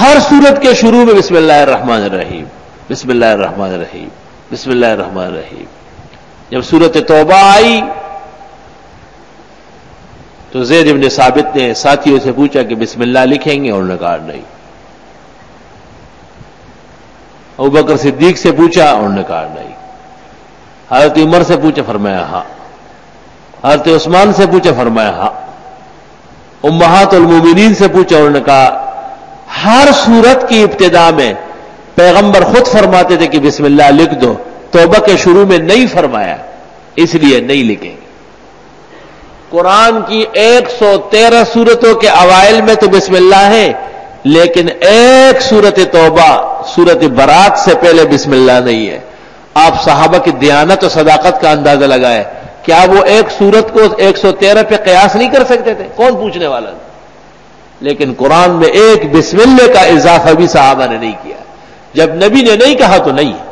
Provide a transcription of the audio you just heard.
ہر سورت کے شروع میں بسم اللہ الرحمن الرحیم، بسم اللہ الرحمن الرحیم، بسم اللہ الرحمن الرحیم۔ جب سورت توبہ آئی تو زید بن ثابت نے ساتھیوں سے پوچھا کہ بسم اللہ لکھیں گے، اور انہوں نے کہا نہیں۔ ابوبکر صدیق سے پوچھا، انہوں نے کہا نہیں۔ حضرت عمر سے پوچھا، فرمایا ہاں۔ حضرت عثمان سے پوچھا، فرمایا ہاں۔ امہات المومنین سے پوچھا، انہوں نے کہا ہر سورت کی ابتدا میں پیغمبر خود فرماتے تھے کہ بسم اللہ لکھ دو، توبہ کے شروع میں نہیں فرمایا، اس لیے نہیں لکھیں۔ قرآن کی 113 سورتوں کے اوائل میں تو بسم اللہ ہے، لیکن ایک سورت توبہ، سورت برات سے پہلے بسم اللہ نہیں ہے۔ آپ صحابہ کی دیانت و صداقت کا اندازہ لگائے، کیا وہ ایک سورت کو 113 پہ قیاس نہیں کر سکتے تھے؟ کون پوچھنے والا تھا؟ لیکن قرآن میں ایک بسم اللہ کا اضافہ بھی صحابہ نے نہیں کیا۔ جب نبی نے نہیں کہا تو نہیں ہے۔